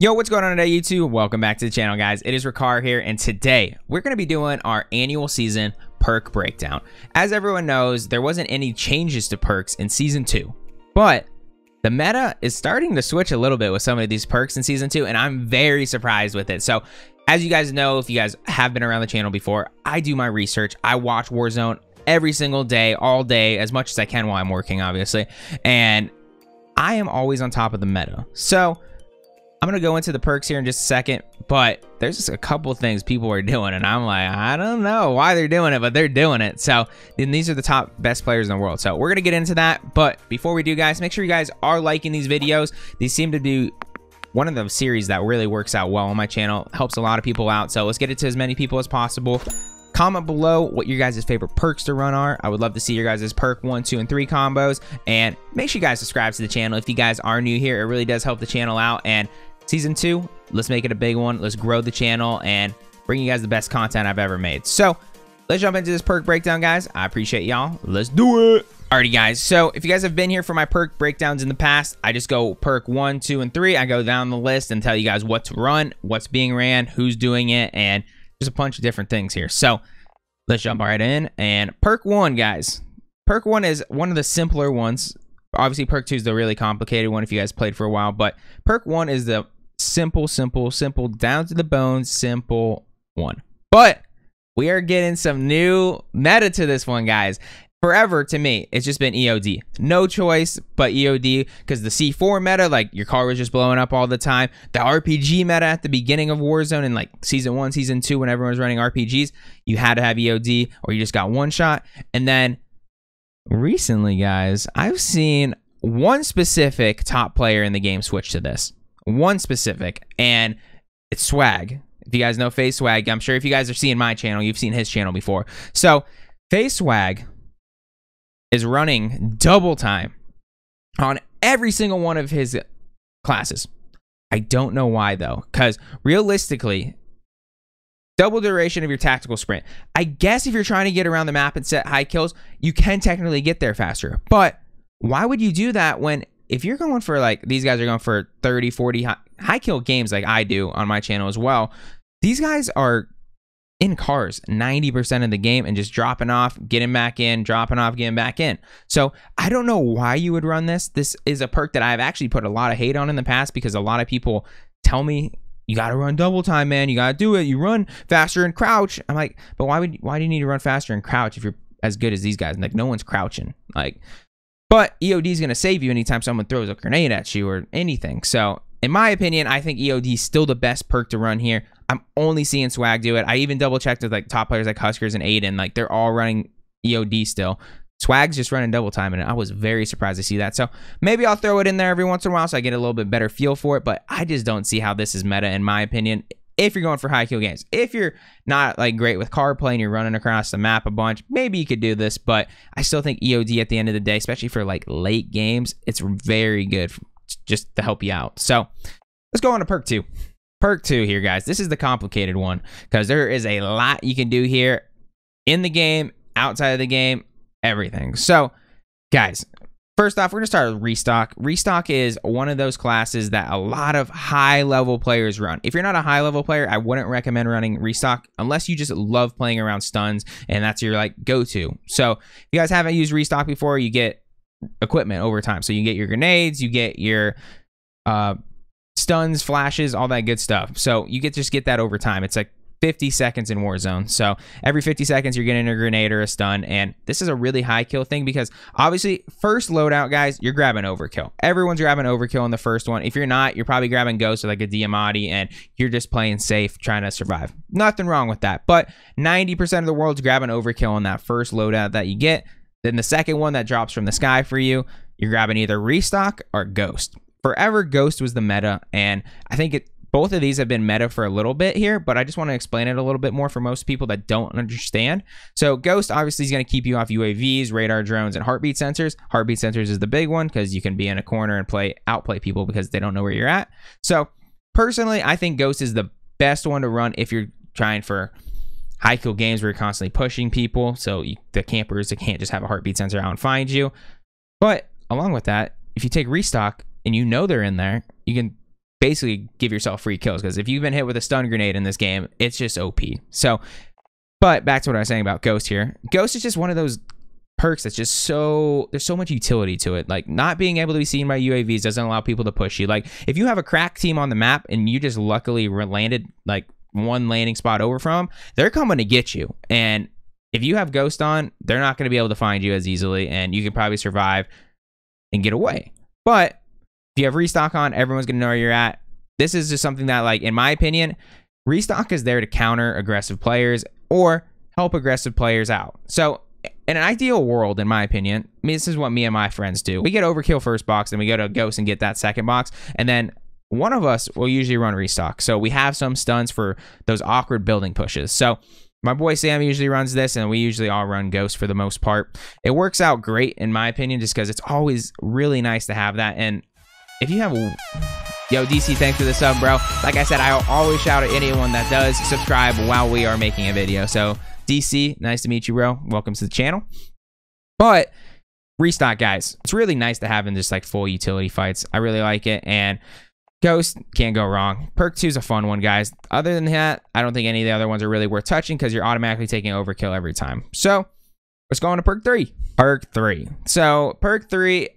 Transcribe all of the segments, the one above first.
Yo, what's going on today, YouTube? Welcome back to the channel, guys. It is Rikar here, and today we're going to be doing our annual season perk breakdown. As everyone knows, there wasn't any changes to perks in Season 2, but the meta is starting to switch a little bit with some of these perks in Season 2, and I'm very surprised with it. So, as you guys know, if you guys have been around the channel before, I do my research. I watch Warzone every single day, all day, as much as I can while I'm working, obviously, and I am always on top of the meta. So, I'm going to go into the perks here in just a second, but there's just a couple of things people are doing, and I'm like, I don't know why they're doing it, but they're doing it. So, then these are the top best players in the world. So, we're going to get into that, but before we do, guys, make sure you guys are liking these videos. These seem to be one of the series that really works out well on my channel, helps a lot of people out. So, let's get it to as many people as possible. Comment below what your guys' favorite perks to run are. I would love to see your guys' perk 1, 2, and 3 combos. And make sure you guys subscribe to the channel if you guys are new here. It really does help the channel out. And Season 2, let's make it a big one. Let's grow the channel and bring you guys the best content I've ever made. So, let's jump into this perk breakdown, guys. I appreciate y'all. Let's do it. Alrighty, guys. So, if you guys have been here for my perk breakdowns in the past, I just go perk 1, 2, and 3. I go down the list and tell you guys what to run, what's being ran, who's doing it, and there's a bunch of different things here. So, let's jump right in. And perk 1, guys. Perk 1 is one of the simpler ones. Obviously, perk 2 is the really complicated one if you guys played for a while, but perk 1 is the simple, down to the bone, simple one. But we are getting some new meta to this one, guys. Forever, to me, it's just been EOD. No choice but EOD, because the C4 meta, like, your car was just blowing up all the time. The RPG meta at the beginning of Warzone in, like, Season 1, Season 2, when everyone was running RPGs, you had to have EOD, or you just got one shot. And then, recently, guys, I've seen one specific top player in the game switch to this. One specific, and it's Swag. If you guys know Face Swag, I'm sure if you guys are seeing my channel, you've seen his channel before. So, Face Swag is running double time on every single one of his classes. I don't know why, though, because realistically, double duration of your tactical sprint. I guess if you're trying to get around the map and set high kills, you can technically get there faster. But why would you do that when, if you're going for, like, these guys are going for 30, 40 high kill games like I do on my channel as well, these guys are in cars 90% of the game and just dropping off, getting back in, dropping off, getting back in. So I don't know why you would run this. This is a perk that I've actually put a lot of hate on in the past, because a lot of people tell me, you got to run double time, man. You got to do it. You run faster and crouch. I'm like, but why do you need to run faster and crouch if you're as good as these guys? Like, no one's crouching. Like, but EOD is going to save you anytime someone throws a grenade at you or anything. So, in my opinion, I think EOD is still the best perk to run here. I'm only seeing Swag do it. I even double checked with, like, top players like Huskers and Aiden. Like, they're all running EOD still. Swag's just running double time, and I was very surprised to see that. So, maybe I'll throw it in there every once in a while so I get a little bit better feel for it. But I just don't see how this is meta, in my opinion, if you're going for high kill games. If you're not, like, great with car play and you're running across the map a bunch, maybe you could do this, but I still think EOD at the end of the day, especially for, like, late games, it's very good just to help you out. So, let's go on to perk 2. Perk 2 here, guys. This is the complicated one, because there is a lot you can do here in the game, outside of the game, everything. So, guys, first off, we're going to start with Restock. Restock is one of those classes that a lot of high-level players run. If you're not a high-level player, I wouldn't recommend running Restock unless you just love playing around stuns, and that's your, like, go-to. So, if you guys haven't used Restock before, you get equipment over time. So, you get your grenades, you get your stuns, flashes, all that good stuff. So, you just get that over time. It's like 50 seconds in Warzone. So every 50 seconds you're getting a grenade or a stun, and this is a really high kill thing, because obviously first loadout, guys, you're grabbing overkill. Everyone's grabbing overkill in the first one. If you're not, you're probably grabbing Ghost or like a Diamatti, and you're just playing safe, trying to survive. Nothing wrong with that, but 90% of the world's grabbing overkill on that first loadout that you get. Then the second one that drops from the sky for you, you're grabbing either Restock or Ghost. Forever, Ghost was the meta, and I think both of these have been meta for a little bit here, but I just want to explain it a little bit more for most people that don't understand. So Ghost obviously is going to keep you off UAVs, radar drones, and heartbeat sensors. Heartbeat sensors is the big one, because you can be in a corner and outplay people because they don't know where you're at. So personally, I think Ghost is the best one to run if you're trying for high kill games where you're constantly pushing people. So the campers, they can't just have a heartbeat sensor out and find you. But along with that, if you take Restock and you know they're in there, you can basically give yourself free kills, because if you've been hit with a stun grenade in this game, it's just OP. So, but back to what I was saying about Ghost here. Ghost is just one of those perks that's just so, there's so much utility to it. Like, not being able to be seen by UAVs doesn't allow people to push you. Like, if you have a crack team on the map and you just luckily landed like one landing spot over from, they're coming to get you. And if you have Ghost on, they're not going to be able to find you as easily, and you can probably survive and get away. But if you have Restock on, everyone's going to know where you're at. This is just something that, like, in my opinion, Restock is there to counter aggressive players or help aggressive players out. So in an ideal world, in my opinion, I mean, this is what me and my friends do. We get overkill first box, then we go to Ghost and get that second box, and then one of us will usually run Restock. So we have some stuns for those awkward building pushes. So my boy Sam usually runs this, and we usually all run Ghost for the most part. It works out great, in my opinion, just because it's always really nice to have that. And if you have yo, DC, thanks for the sub, bro. Like I said, I'll always shout at anyone that does subscribe while we are making a video. So DC, nice to meet you, bro. Welcome to the channel. But Restock, guys, it's really nice to have in just like full utility fights. I really like it. And Ghost, can't go wrong. Perk 2 is a fun one, guys. Other than that, I don't think any of the other ones are really worth touching, because you're automatically taking overkill every time. So let's go on to Perk 3. Perk 3. So Perk 3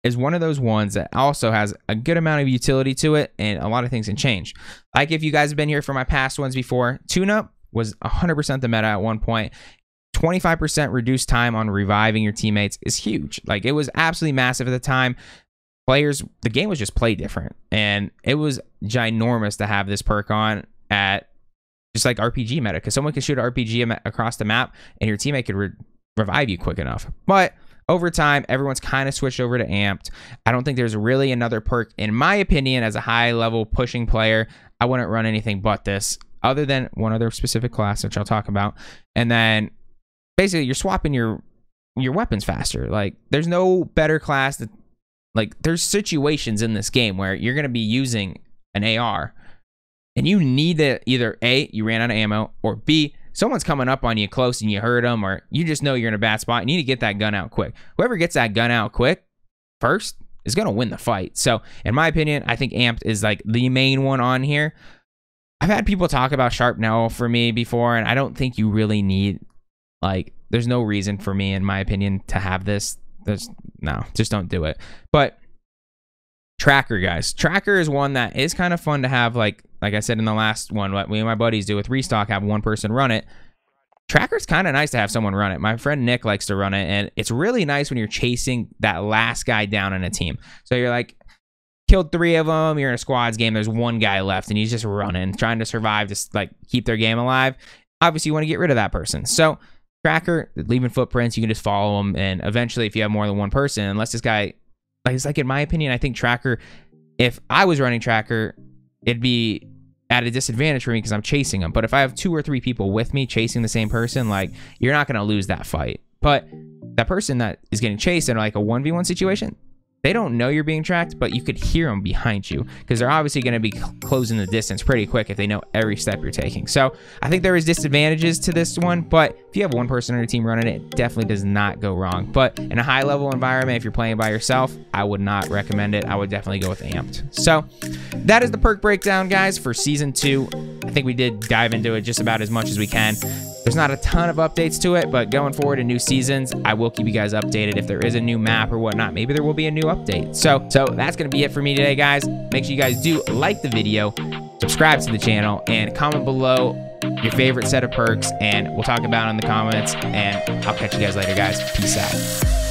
is one of those ones that also has a good amount of utility to it, and a lot of things can change. Like, if you guys have been here for my past ones before, tune-up was 100% the meta at one point. 25% reduced time on reviving your teammates is huge. Like, it was absolutely massive at the time. Players, the game was just played different, and it was ginormous to have this perk on at just like RPG meta, because someone could shoot an RPG across the map and your teammate could revive you quick enough. But over time, everyone's kind of switched over to amped. I don't think there's really another perk, in my opinion, as a high level pushing player. I wouldn't run anything but this, other than one other specific class, which I'll talk about. And then basically you're swapping your weapons faster. Like, there's no better class that, like, there's situations in this game where you're going to be using an AR and you need to either A, you ran out of ammo, or B, someone's coming up on you close and you hurt them, or you just know you're in a bad spot. You need to get that gun out quick. Whoever gets that gun out quick first is going to win the fight. So in my opinion, I think amped is like the main one on here. I've had people talk about sharp now for me before, and I don't think you really need, like, there's no reason for me, in my opinion, to have this. No, just don't do it. But tracker, guys, tracker is one that is kind of fun to have. Like I said in the last one, what me and my buddies do with Restock, have one person run it. Tracker's kind of nice to have someone run it. My friend Nick likes to run it, and it's really nice when you're chasing that last guy down in a team. So you're like, killed 3 of them, you're in a squads game, there's 1 guy left, and he's just running, trying to survive, just like keep their game alive. Obviously you want to get rid of that person. So tracker, leaving footprints, you can just follow them, and eventually if you have more than one person, unless this guy, like, it's like, in my opinion, I think tracker, if I was running tracker, it'd be at a disadvantage for me because I'm chasing them. But if I have 2 or 3 people with me chasing the same person, like, you're not going to lose that fight. But that person that is getting chased in like a 1v1 situation, they don't know you're being tracked, but you could hear them behind you, because they're obviously going to be closing the distance pretty quick if they know every step you're taking. So I think there is disadvantages to this one, but if you have one person on your team running it, it definitely does not go wrong. But in a high level environment, if you're playing by yourself, I would not recommend it. I would definitely go with amped. So that is the perk breakdown, guys, for season 2. I think we did dive into it just about as much as we can. There's not a ton of updates to it, but going forward in new seasons, I will keep you guys updated. If there is a new map or whatnot, maybe there will be a new update. So that's going to be it for me today, guys. Make sure you guys do like the video, subscribe to the channel, and comment below your favorite set of perks, and we'll talk about it in the comments, and I'll catch you guys later, guys. Peace out.